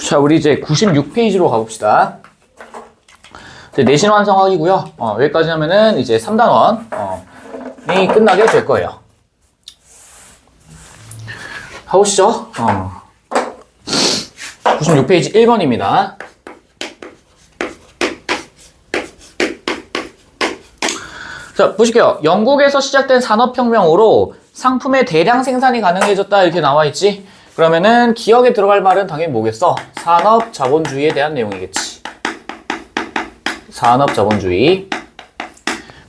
자, 우리 이제 96페이지로 가봅시다. 내신 완성하기고요. 여기까지 하면은 이제 3단원이 끝나게 될 거예요. 가보시죠. 96페이지 1번입니다. 자, 보실게요. 영국에서 시작된 산업혁명으로 상품의 대량 생산이 가능해졌다 이렇게 나와있지? 그러면은 기억에 들어갈 말은 당연히 뭐겠어? 산업자본주의에 대한 내용이겠지. 산업자본주의.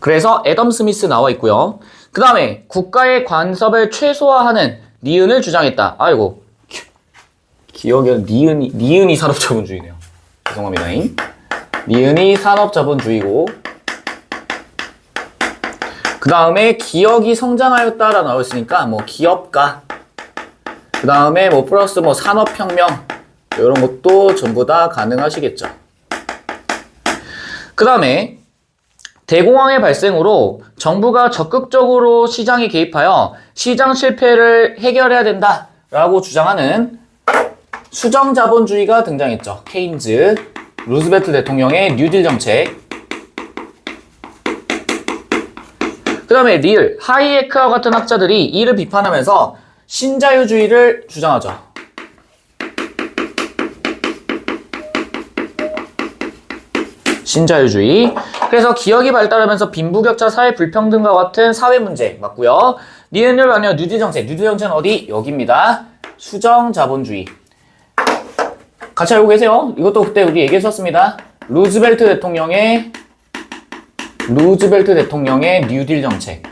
그래서 애덤 스미스 나와 있고요. 그 다음에 국가의 간섭을 최소화하는 니은을 주장했다. 아이고, 기억에 니은이 산업자본주의네요. 죄송합니다. 니은이 산업자본주의고, 그 다음에 기업이 성장하였다라 나와 있으니까 뭐 기업가, 그 다음에 뭐 플러스 뭐 산업혁명 이런 것도 전부 다 가능하시겠죠. 그 다음에 대공황의 발생으로 정부가 적극적으로 시장에 개입하여 시장 실패를 해결해야 된다라고 주장하는 수정자본주의가 등장했죠. 케인즈, 루즈벨트 대통령의 뉴딜 정책. 그 다음에 리을, 하이에크와 같은 학자들이 이를 비판하면서 신자유주의를 주장하죠. 신자유주의. 그래서 기업이 발달하면서 빈부격차, 사회 불평등과 같은 사회 문제 맞고요. 니은을 아니요 뉴딜 정책. 뉴딜 정책은 어디? 여기입니다. 수정 자본주의. 같이 알고 계세요? 이것도 그때 우리 얘기했었습니다. 루즈벨트 대통령의 뉴딜 정책.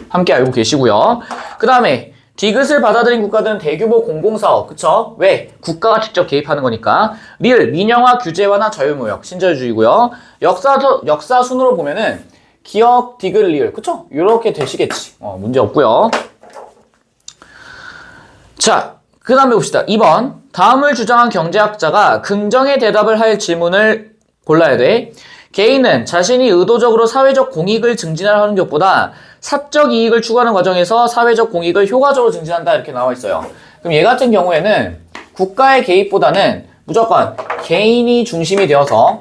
함께 알고 계시고요. 그 다음에 디귿을 받아들인 국가들은 대규모 공공사업, 그쵸? 왜? 국가가 직접 개입하는 거니까. 리을, 민영화, 규제화나 자유무역, 신자유주의고요. 역사 순으로 보면은 기억, 디귿, 리을, 그쵸? 요렇게 되시겠지. 문제 없고요. 자, 그 다음에 봅시다. 2번. 다음을 주장한 경제학자가 긍정의 대답을 할 질문을 골라야 돼. 개인은 자신이 의도적으로 사회적 공익을 증진하는 것보다 사적 이익을 추구하는 과정에서 사회적 공익을 효과적으로 증진한다 이렇게 나와 있어요. 그럼 얘 같은 경우에는 국가의 개입보다는 무조건 개인이 중심이 되어서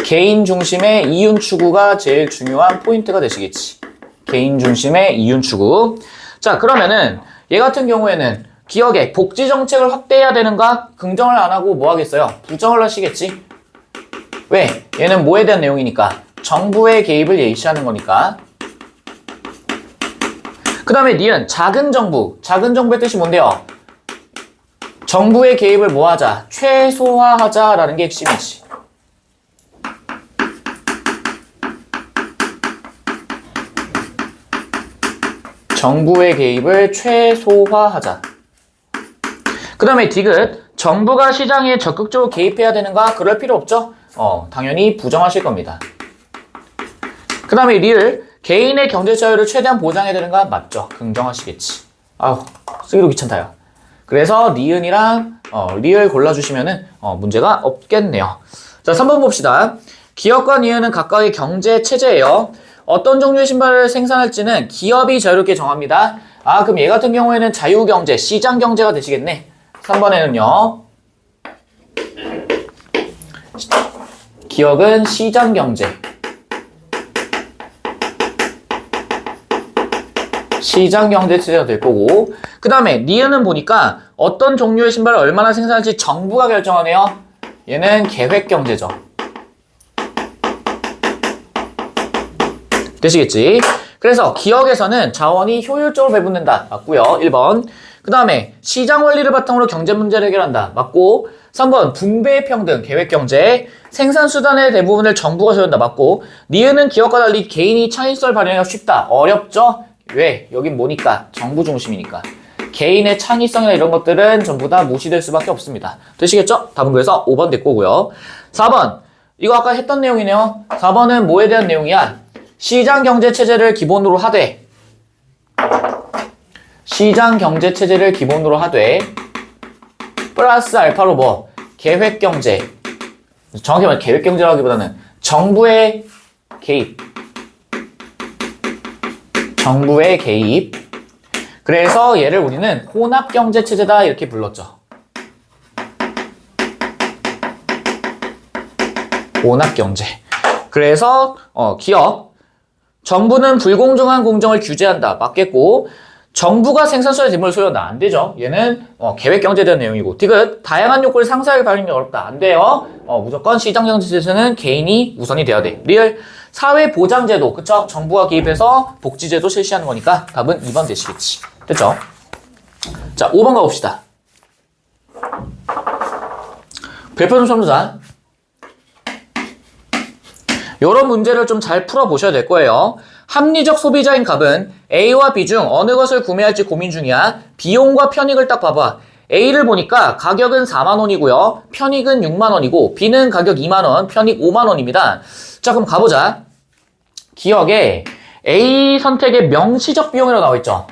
개인 중심의 이윤 추구가 제일 중요한 포인트가 되시겠지. 개인 중심의 이윤 추구. 자, 그러면은 얘 같은 경우에는 기업의 복지 정책을 확대해야 되는가? 긍정을 안 하고 뭐 하겠어요? 부정을 하시겠지. 왜? 얘는 뭐에 대한 내용이니까? 정부의 개입을 예시하는 거니까. 그 다음에 니은 작은 정부. 작은 정부의 뜻이 뭔데요? 정부의 개입을 뭐 하자? 최소화하자라는 게 핵심이지. 정부의 개입을 최소화하자. 그 다음에 디귿, 정부가 시장에 적극적으로 개입해야 되는가? 그럴 필요 없죠? 당연히 부정하실 겁니다. 그 다음에 리을, 개인의 경제 자유를 최대한 보장해야 되는가? 맞죠? 긍정하시겠지. 아우, 쓰기도 귀찮다요. 그래서 니은이랑 리을 골라주시면은 문제가 없겠네요. 자, 3번 봅시다. 기업과 니은은 각각의 경제 체제예요. 어떤 종류의 신발을 생산할지는 기업이 자유롭게 정합니다. 아, 그럼 얘 같은 경우에는 자유경제, 시장경제가 되시겠네. 3번에는요. 기업은 시장경제. 시장경제 체제가 될 거고. 그 다음에 니은은 보니까 어떤 종류의 신발을 얼마나 생산할지 정부가 결정하네요. 얘는 계획경제죠. 되시겠지? 그래서 기업에서는 자원이 효율적으로 배분된다. 맞고요. 1번. 그 다음에 시장 원리를 바탕으로 경제 문제를 해결한다. 맞고. 3번. 분배 평등, 계획경제. 생산수단의 대부분을 정부가 소유한다. 맞고. 니은은 기업과 달리 개인이 창의성을 발현하기가 쉽다. 어렵죠? 왜? 여긴 뭐니까? 정부 중심이니까. 개인의 창의성이나 이런 것들은 전부 다 무시될 수밖에 없습니다. 되시겠죠? 답은 그래서 5번 될 거고요. 4번. 이거 아까 했던 내용이네요. 4번은 뭐에 대한 내용이야? 시장경제체제를 기본으로 하되 시장경제체제를 기본으로 하되 플러스 알파로 뭐? 계획경제. 정확히 말해 계획경제라기보다는 정부의 개입. 정부의 개입. 그래서 얘를 우리는 혼합경제체제다 이렇게 불렀죠. 혼합경제. 그래서 기업. 정부는 불공정한 공정을 규제한다. 맞겠고 정부가 생산성의 재물을 소유한다. 안 되죠. 얘는 계획경제에 대한 내용이고 디귿. 다양한 욕구를 상세하게 발휘하기 어렵다. 안 돼요. 무조건 시장경제에서는 개인이 우선이 돼야 돼. 리을. 사회보장제도. 그쵸? 정부가 개입해서 복지제도 실시하는 거니까 답은 2번 되시겠지. 됐죠? 자, 5번 가봅시다. 별표 좀 쳐보자. 이런 문제를 좀 잘 풀어보셔야 될 거예요. 합리적 소비자인 갑은 A와 B 중 어느 것을 구매할지 고민 중이야. 비용과 편익을 딱 봐봐. A를 보니까 가격은 4만원이고요. 편익은 6만원이고 B는 가격 2만원, 편익 5만원입니다. 자, 그럼 가보자. 기억에 A 선택의 명시적 비용이라고 나와있죠.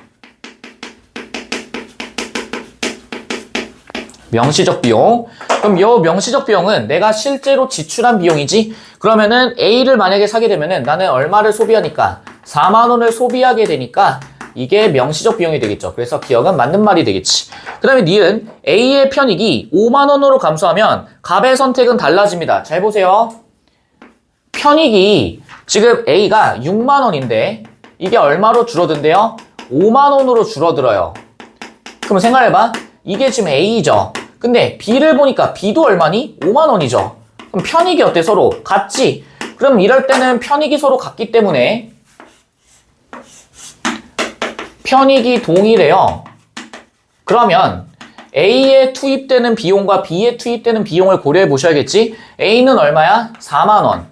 명시적 비용. 그럼 이 명시적 비용은 내가 실제로 지출한 비용이지. 그러면은 A를 만약에 사게 되면은 나는 얼마를 소비하니까 4만원을 소비하게 되니까 이게 명시적 비용이 되겠죠. 그래서 기억은 맞는 말이 되겠지. 그 다음에 니은 A의 편익이 5만원으로 감소하면 갑의 선택은 달라집니다. 잘 보세요. 편익이 지금 A가 6만원인데 이게 얼마로 줄어든대요? 5만원으로 줄어들어요. 그럼 생각해봐. 이게 지금 A죠. 근데 B를 보니까 B도 얼마니? 5만원이죠. 그럼 편익이 어때? 서로 같지? 그럼 이럴 때는 편익이 서로 같기 때문에 편익이 동일해요. 그러면 A에 투입되는 비용과 B에 투입되는 비용을 고려해 보셔야겠지? A는 얼마야? 4만원.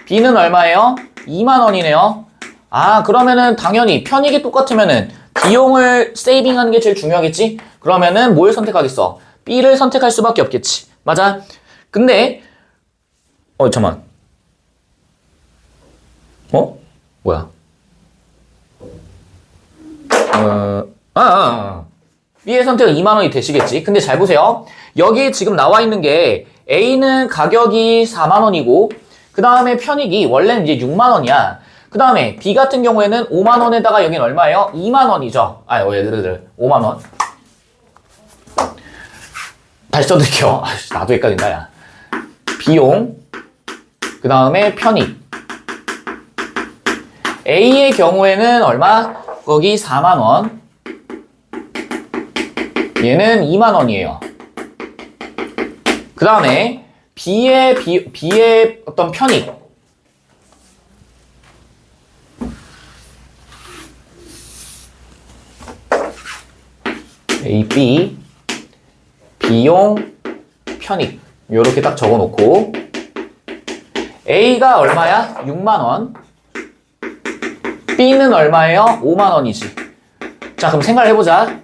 B는 얼마예요? 2만원이네요. 아, 그러면은 당연히 편익이 똑같으면은 비용을 세이빙하는 게 제일 중요하겠지? 그러면은 뭘 선택하겠어? B를 선택할 수밖에 없겠지. 맞아? 근데 잠깐만. 뭐야? B의 선택은 2만원이 되시겠지. 근데 잘 보세요. 여기 지금 나와 있는 게 A는 가격이 4만원이고 그 다음에 편익이 원래는 이제 6만원이야. 그 다음에 B 같은 경우에는 5만원에다가 여긴 얼마예요? 2만원이죠. 얘들 5만원. 다시 써드릴게요. 나도 헷갈린다, 야. 비용, 그 다음에 편익. A의 경우에는 얼마? 거기 4만원. 얘는 2만원이에요. 그 다음에 B의 어떤 편익. A, B, 비용, 편익. 요렇게 딱 적어놓고 A가 얼마야? 6만원. B는 얼마예요? 5만원이지. 자, 그럼 생각을 해보자.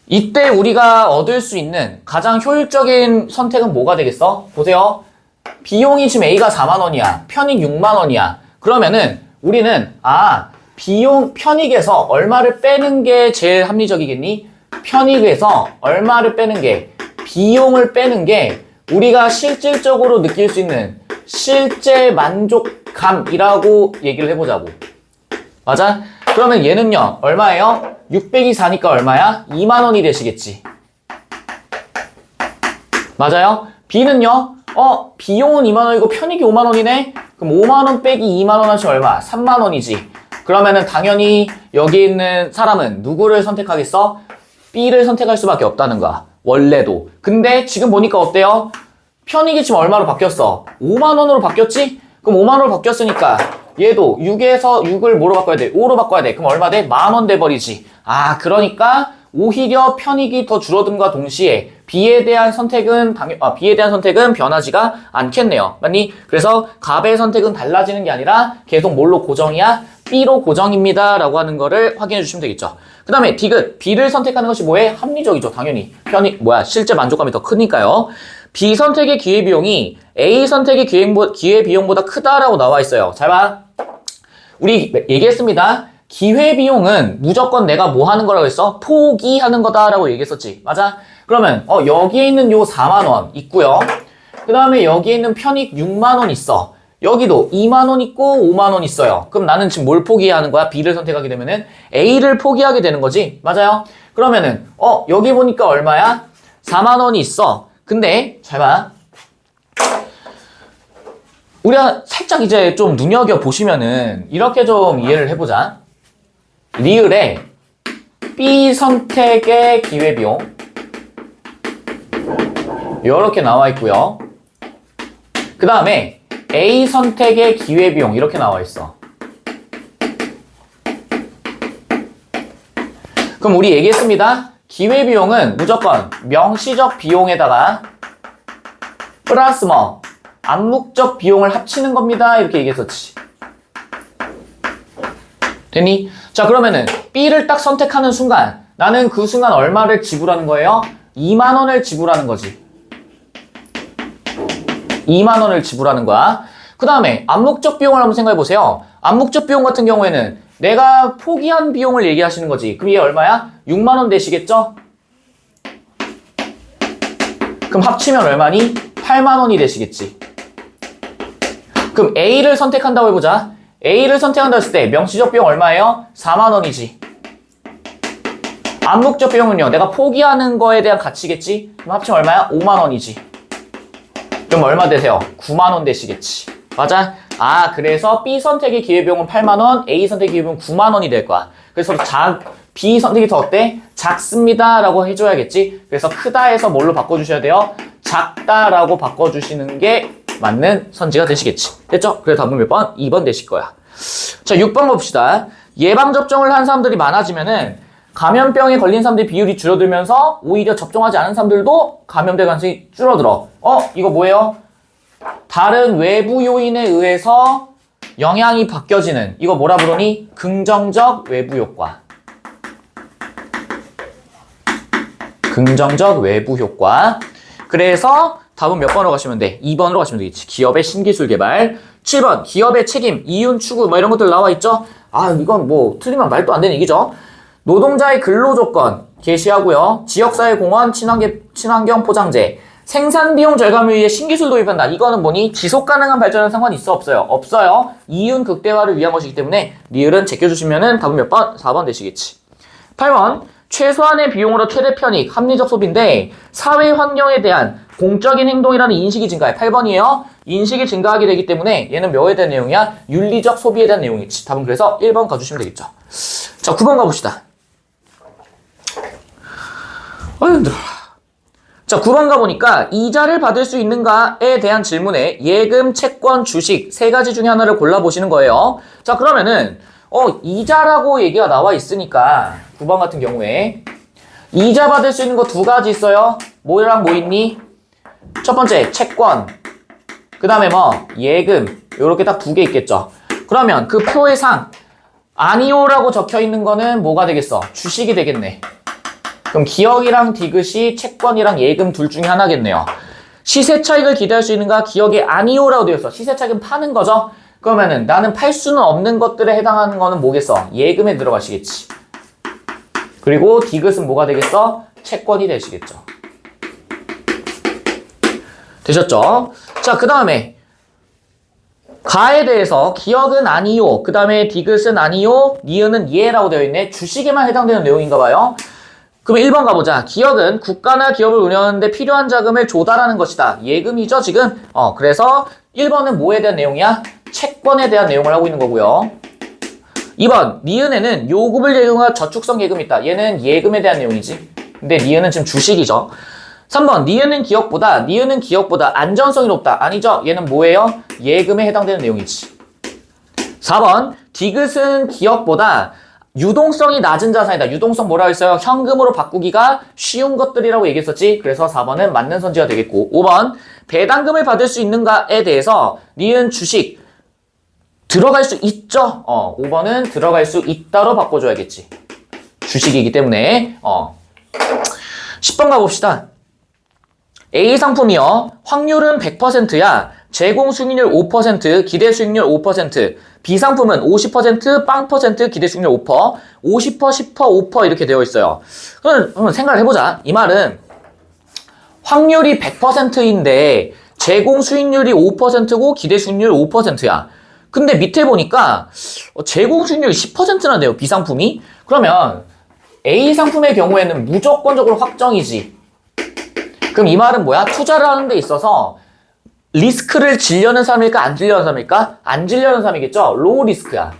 이때 우리가 얻을 수 있는 가장 효율적인 선택은 뭐가 되겠어? 보세요. 비용이 지금 A가 4만원이야. 편익 6만원이야. 그러면은 우리는 비용, 편익에서 얼마를 빼는 게 제일 합리적이겠니? 편익에서 얼마를 빼는 게, 비용을 빼는 게 우리가 실질적으로 느낄 수 있는 실제 만족감이라고 얘기를 해보자고. 맞아? 그러면 얘는요, 얼마예요? 600이 4니까 얼마야? 2만원이 되시겠지. 맞아요? B는요, 비용은 2만원이고 편익이 5만원이네? 그럼 5만원 빼기 2만원 하시면 얼마? 3만원이지. 그러면은 당연히 여기 있는 사람은 누구를 선택하겠어? B를 선택할 수밖에 없다는 거야. 원래도. 근데 지금 보니까 어때요? 편익이 지금 얼마로 바뀌었어? 5만원으로 바뀌었지? 그럼 5만원으로 바뀌었으니까 얘도 6에서 6을 뭐로 바꿔야 돼? 5로 바꿔야 돼. 그럼 얼마 돼? 만원 돼버리지. 그러니까 오히려 편익이 더 줄어듦과 동시에 B에 대한 선택은 변하지가 않겠네요. 맞니? 그래서 갑의 선택은 달라지는 게 아니라 계속 뭘로 고정이야? B로 고정입니다. 라고 하는 거를 확인해 주시면 되겠죠. 그 다음에 디귿. B를 선택하는 것이 뭐해? 합리적이죠. 당연히. 실제 만족감이 더 크니까요. B 선택의 기회비용이 A 선택의 기회비용보다 크다라고 나와 있어요. 잘 봐. 우리 얘기했습니다. 기회비용은 무조건 내가 뭐 하는 거라고 했어? 포기하는 거다라고 얘기했었지. 맞아? 그러면 여기에 있는 요 4만원 있고요. 그 다음에 여기에 있는 편익 6만원 있어. 여기도 2만 원 있고 5만 원 있어요. 그럼 나는 지금 뭘 포기하는 거야? B를 선택하게 되면은 A를 포기하게 되는 거지. 맞아요? 그러면은 여기 보니까 얼마야? 4만 원이 있어. 근데 잘 봐. 우리가 살짝 이제 좀 눈여겨 보시면은 이렇게 좀 이해를 해보자. 리을에 B 선택의 기회비용 이렇게 나와 있고요. 그 다음에 A 선택의 기회비용 이렇게 나와 있어. 그럼 우리 얘기했습니다. 기회비용은 무조건 명시적 비용에다가 플러스 뭐 암묵적 비용을 합치는 겁니다. 이렇게 얘기했었지. 됐니? 자, 그러면은 B를 딱 선택하는 순간 나는 그 순간 얼마를 지불하는 거예요? 2만 원을 지불하는 거지. 2만 원을 지불하는 거야. 그 다음에 암묵적 비용을 한번 생각해 보세요. 암묵적 비용 같은 경우에는 내가 포기한 비용을 얘기하시는 거지. 그럼 얘 얼마야? 6만 원 되시겠죠? 그럼 합치면 얼마니? 8만 원이 되시겠지. 그럼 A를 선택한다고 해보자. A를 선택한다 했을 때 명시적 비용 얼마예요? 4만 원이지. 암묵적 비용은요, 내가 포기하는 거에 대한 가치겠지? 그럼 합치면 얼마야? 5만 원이지. 그럼 얼마 되세요? 9만 원 되시겠지. 맞아? 그래서 B 선택의 기회비용은 8만 원, A 선택의 기회비용은 9만 원이 될 거야. 그래서 B 선택이 더 어때? 작습니다 라고 해줘야겠지. 그래서 크다에서 뭘로 바꿔주셔야 돼요? 작다라고 바꿔주시는 게 맞는 선지가 되시겠지. 됐죠? 그래서 답은 몇 번? 2번 되실 거야. 자, 6번 봅시다. 예방접종을 한 사람들이 많아지면은 감염병에 걸린 사람들의 비율이 줄어들면서 오히려 접종하지 않은 사람들도 감염될 가능성이 줄어들어. 이거 뭐예요? 다른 외부 요인에 의해서 영향이 바뀌어지는, 이거 뭐라 부르니? 긍정적 외부 효과. 긍정적 외부 효과. 그래서 답은 몇 번으로 가시면 돼? 2번으로 가시면 되겠지. 기업의 신기술 개발. 7번 기업의 책임, 이윤 추구 뭐 이런 것들 나와 있죠? 이건 뭐 틀리면 말도 안 되는 얘기죠. 노동자의 근로조건 게시하고요. 지역사회 공헌, 친환경 포장재, 생산비용 절감을 위해 신기술 도입한다. 이거는 뭐니? 지속가능한 발전에 상관이 있어? 없어요? 없어요. 이윤 극대화를 위한 것이기 때문에 리을은 제껴주시면은 답은 몇 번? 4번 되시겠지. 8번 최소한의 비용으로 최대 편익, 합리적 소비인데 사회 환경에 대한 공적인 행동이라는 인식이 증가해. 8번이에요. 인식이 증가하게 되기 때문에 얘는 뭐에 대한 내용이야? 윤리적 소비에 대한 내용이지. 답은 그래서 1번 가주시면 되겠죠. 자, 9번 가봅시다. 힘들어. 자, 9번 가보니까 이자를 받을 수 있는가에 대한 질문에 예금, 채권, 주식 세 가지 중에 하나를 골라보시는 거예요. 자, 그러면은 이자라고 얘기가 나와 있으니까 9번 같은 경우에 이자 받을 수 있는 거 두 가지 있어요. 뭐랑 뭐 있니? 첫 번째 채권, 그 다음에 뭐 예금, 요렇게 딱 두 개 있겠죠. 그러면 그 표의 상 아니오라고 적혀 있는 거는 뭐가 되겠어? 주식이 되겠네. 그럼 기억이랑 디귿이 채권이랑 예금 둘 중에 하나겠네요. 시세 차익을 기대할 수 있는가? 기억이 아니오라고 되어 있어. 시세 차익은 파는 거죠. 그러면은 나는 팔 수는 없는 것들에 해당하는 거는 뭐겠어? 예금에 들어가시겠지. 그리고 디귿은 뭐가 되겠어? 채권이 되시겠죠. 되셨죠? 자, 그 다음에 가에 대해서 기억은 아니요, 그 다음에 디귿은 아니요, 니은은 예라고 되어 있네. 주식에만 해당되는 내용인가 봐요. 그럼 1번 가보자. 기억은 국가나 기업을 운영하는데 필요한 자금을 조달하는 것이다. 예금이죠, 지금? 그래서 1번은 뭐에 대한 내용이야? 채권에 대한 내용을 하고 있는 거고요. 2번, 니은에는 요금을 예금과 저축성 예금이 있다. 얘는 예금에 대한 내용이지. 근데 니은은 지금 주식이죠. 3번, 니은은 기억보다 안전성이 높다. 아니죠? 얘는 뭐예요? 예금에 해당되는 내용이지. 4번, 디귿은 기억보다 유동성이 낮은 자산이다. 유동성 뭐라고 했어요? 현금으로 바꾸기가 쉬운 것들이라고 얘기했었지. 그래서 4번은 맞는 선지가 되겠고, 5번, 배당금을 받을 수 있는가에 대해서 니은 주식 들어갈 수 있죠? 5번은 들어갈 수 있다로 바꿔줘야겠지. 주식이기 때문에. 10번 가봅시다. A 상품이요. 확률은 100%야. 제공 수익률 5%, 기대 수익률 5%. B 상품은 50%, 빵 퍼센트, 기대 수익률 5%, 50%, 10%, 5% 이렇게 되어 있어요. 그럼 생각을 해보자. 이 말은 확률이 100%인데 제공 수익률이 5%고 기대 수익률 5%야. 근데 밑에 보니까 제공 수익률이 10%나 돼요, B상품이. 그러면 A상품의 경우에는 무조건적으로 확정이지. 그럼 이 말은 뭐야? 투자를 하는 데 있어서 리스크를 지려는 사람일까? 안 지려는 사람일까? 안 지려는 사람이겠죠? 로우 리스크야.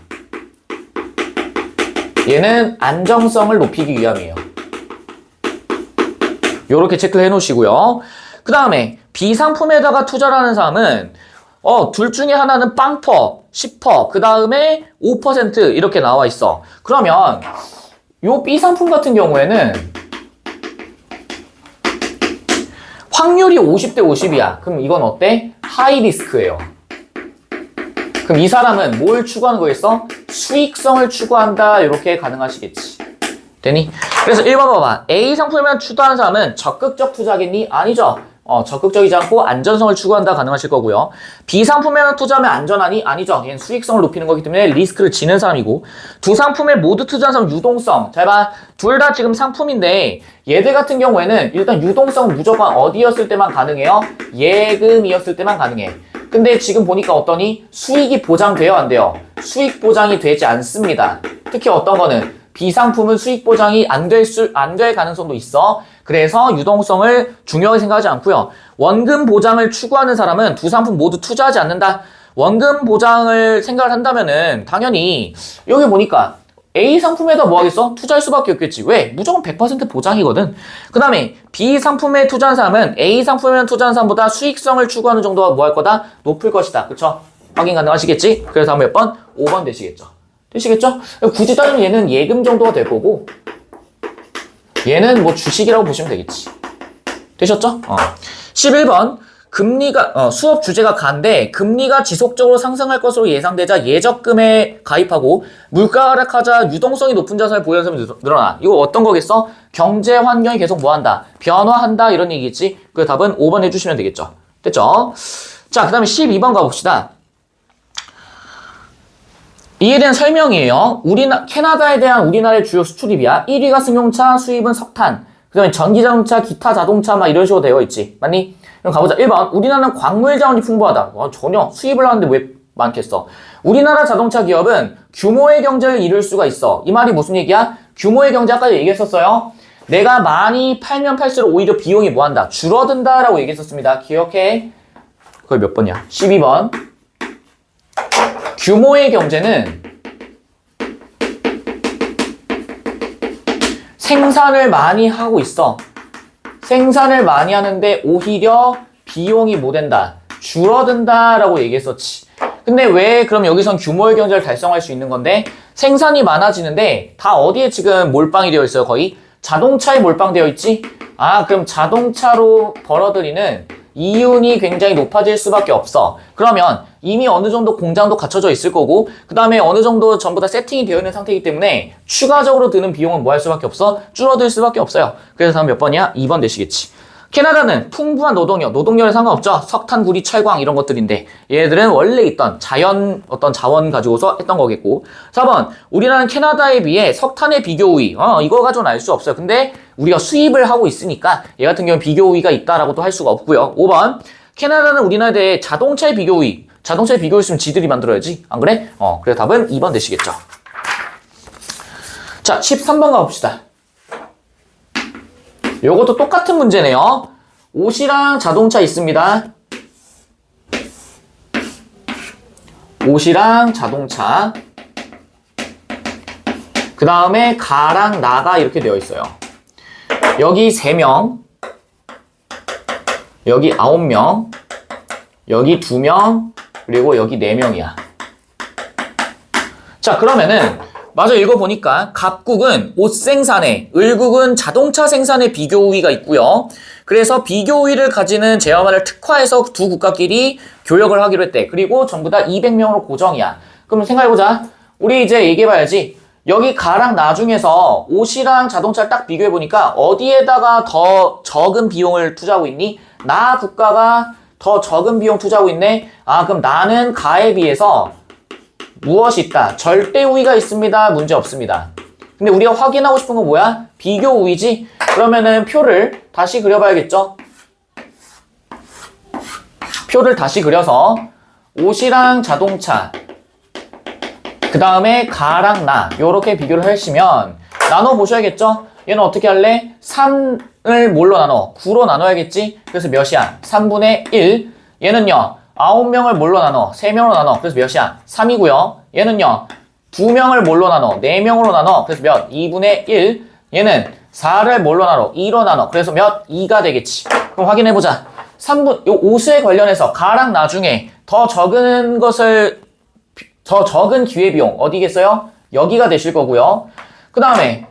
얘는 안정성을 높이기 위함이에요. 요렇게 체크해 놓으시고요. 그 다음에 B상품에다가 투자를 하는 사람은 둘 중에 하나는 0%, 10%, 그 다음에 5% 이렇게 나와 있어. 그러면 요 B상품 같은 경우에는 확률이 50대 50이야. 그럼 이건 어때? 하이 리스크예요. 그럼 이 사람은 뭘 추구하는 거겠어? 수익성을 추구한다. 이렇게 가능하시겠지. 되니? 그래서 1번 봐봐. A 상품에만 투자하는 사람은 적극적 투자겠니? 아니죠. 적극적이지 않고 안전성을 추구한다 가능하실 거고요. B 상품에만 투자하면 안전하니? 아니죠. 얘는 수익성을 높이는 거기 때문에 리스크를 지는 사람이고, 두 상품에 모두 투자한 사람 유동성. 잘 봐. 둘 다 지금 상품인데 얘들 같은 경우에는 일단 유동성은 무조건 어디였을 때만 가능해요? 예금이었을 때만 가능해. 근데 지금 보니까 어떠니? 수익이 보장돼요? 안 돼요? 수익 보장이 되지 않습니다. 특히 어떤 거는 B상품은 수익 보장이 안 될 가능성도 있어. 그래서 유동성을 중요하게 생각하지 않고요. 원금 보장을 추구하는 사람은 두 상품 모두 투자하지 않는다. 원금 보장을 생각을 한다면은 당연히 여기 보니까 A 상품에다 뭐 하겠어? 투자할 수밖에 없겠지. 왜? 무조건 100% 보장이거든. 그 다음에 B 상품에 투자한 사람은 A 상품에 투자한 사람보다 수익성을 추구하는 정도가 뭐 할 거다? 높을 것이다. 그쵸? 확인 가능하시겠지? 그래서 몇 번? 5번 되시겠죠. 되시겠죠? 굳이 따지면 얘는 예금 정도가 될 거고, 얘는 뭐 주식이라고 보시면 되겠지. 되셨죠? 11번. 금리가, 수업 주제가 가인데, 금리가 지속적으로 상승할 것으로 예상되자 예적금에 가입하고, 물가 하락하자 유동성이 높은 자산을 보유하는 사람이 늘어나. 이거 어떤 거겠어? 경제 환경이 계속 뭐 한다? 변화한다. 이런 얘기겠지? 그 답은 5번 해주시면 되겠죠. 됐죠? 자, 그 다음에 12번 가봅시다. 이에 대한 설명이에요. 캐나다에 대한 우리나라의 주요 수출입이야. 1위가 승용차, 수입은 석탄. 그 다음에 전기자동차, 기타 자동차 막 이런 식으로 되어 있지. 맞니? 그럼 가보자. 1번. 우리나라는 광물 자원이 풍부하다. 전혀 수입을 하는데 왜 많겠어? 우리나라 자동차 기업은 규모의 경제를 이룰 수가 있어. 이 말이 무슨 얘기야? 규모의 경제 아까 얘기했었어요. 내가 많이 팔면 팔수록 오히려 비용이 뭐한다? 줄어든다라고 얘기했었습니다. 기억해. 그걸 몇 번이야? 12번. 규모의 경제는 생산을 많이 하고 있어. 생산을 많이 하는데 오히려 비용이 뭐 된다? 줄어든다라고 얘기했었지. 근데 왜 그럼 여기선 규모의 경제를 달성할 수 있는 건데, 생산이 많아지는데 다 어디에 지금 몰빵이 되어 있어요? 거의 자동차에 몰빵되어 있지? 그럼 자동차로 벌어들이는 이윤이 굉장히 높아질 수밖에 없어. 그러면 이미 어느 정도 공장도 갖춰져 있을 거고, 그 다음에 어느 정도 전부 다 세팅이 되어 있는 상태이기 때문에 추가적으로 드는 비용은 뭐 할 수밖에 없어? 줄어들 수밖에 없어요. 그래서 다음 몇 번이야? 2번 되시겠지. 캐나다는 풍부한 노동력에 상관없죠. 석탄, 구리, 철광 이런 것들인데 얘들은 원래 있던 어떤 자원 가지고서 했던 거겠고. 4번. 우리나라는 캐나다에 비해 석탄의 비교 우위. 이거 가지고는 알 수 없어요. 근데 우리가 수입을 하고 있으니까 얘 같은 경우는 비교 우위가 있다라고도 할 수가 없고요. 5번. 캐나다는 우리나라에 대해 자동차의 비교 우위. 자동차의 비교 있으면 지들이 만들어야지. 안 그래? 그래서 답은 2번 되시겠죠. 자, 13번 가봅시다. 요것도 똑같은 문제네요. 옷이랑 자동차 있습니다. 옷이랑 자동차. 그 다음에 가랑 나가 이렇게 되어 있어요. 여기 3명, 여기 9명, 여기 2명, 그리고 여기 4명이야. 자, 그러면은 맞아, 읽어보니까 갑국은 옷 생산에, 을국은 자동차 생산에 비교 우위가 있고요. 그래서 비교 우위를 가지는 제어만을 특화해서 두 국가끼리 교역을 하기로 했대. 그리고 전부 다 200명으로 고정이야. 그럼 생각해보자. 우리 이제 얘기해봐야지. 여기 가랑 나 중에서 옷이랑 자동차를 딱 비교해보니까 어디에다가 더 적은 비용을 투자하고 있니? 나 국가가 더 적은 비용 투자하고 있네? 그럼 나는 가에 비해서 무엇이 있다? 절대 우위가 있습니다. 문제 없습니다. 근데 우리가 확인하고 싶은 건 뭐야? 비교 우위지? 그러면은 표를 다시 그려봐야겠죠? 표를 다시 그려서 옷이랑 자동차, 그 다음에 가랑 나 요렇게 비교를 하시면 나눠보셔야겠죠? 얘는 어떻게 할래? 3을 뭘로 나눠? 9로 나눠야겠지? 그래서 몇이야? 3분의 1. 얘는요 9명을 뭘로 나눠? 3명으로 나눠. 그래서 몇이야? 3이고요. 얘는요 2명을 뭘로 나눠? 4명으로 나눠. 그래서 몇? 2분의 1. 얘는 4를 뭘로 나눠? 2로 나눠. 그래서 몇? 2가 되겠지. 그럼 확인해보자. 3분, 요 옷에 관련해서 가랑 나 중에 더 적은 기회비용 어디겠어요? 여기가 되실 거고요. 그 다음에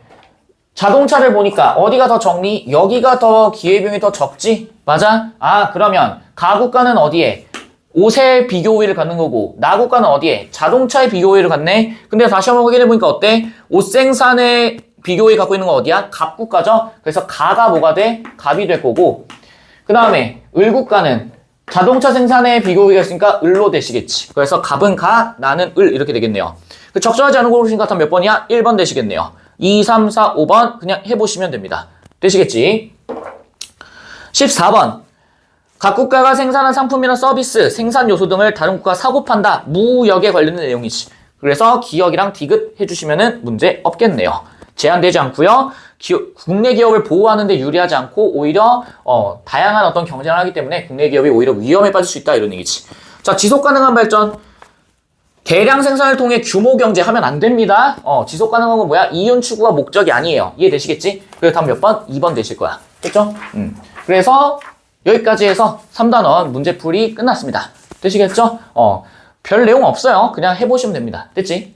자동차를 보니까 어디가 더 적니? 여기가 더 기회비용이 더 적지? 맞아? 그러면 가구가는 어디에? 옷의 비교우위를 갖는 거고 나구가는 어디에? 자동차의 비교우위를 갖네. 근데 다시 한번 확인해보니까 어때? 옷 생산의 비교우위 갖고 있는 건 어디야? 갑구가죠? 그래서 가가 뭐가 돼? 갑이 될 거고 그 다음에 을구가는 자동차 생산의 비교우위가 있으니까 을로 되시겠지. 그래서 갑은 가, 나는 을 이렇게 되겠네요. 적절하지 않은 거 보시니까 몇 번이야? 1번 되시겠네요. 2, 3, 4, 5번 그냥 해보시면 됩니다. 되시겠지? 14번 각 국가가 생산한 상품이나 서비스, 생산 요소 등을 다른 국가가 사고 판다. 무역에 관련된 내용이지. 그래서 기역이랑 디귿 해주시면 문제 없겠네요. 제한되지 않고요. 국내 기업을 보호하는 데 유리하지 않고 오히려 다양한 어떤 경쟁을 하기 때문에 국내 기업이 오히려 위험에 빠질 수 있다 이런 얘기지. 자, 지속 가능한 발전. 대량 생산을 통해 규모 경제 하면 안 됩니다. 지속 가능한 건 뭐야? 이윤 추구가 목적이 아니에요. 이해되시겠지? 그래서 다음 몇 번? 2번 되실 거야. 됐죠? 그래서 여기까지 해서 3단원 문제풀이 끝났습니다. 되시겠죠? 별 내용 없어요. 그냥 해보시면 됩니다. 됐지?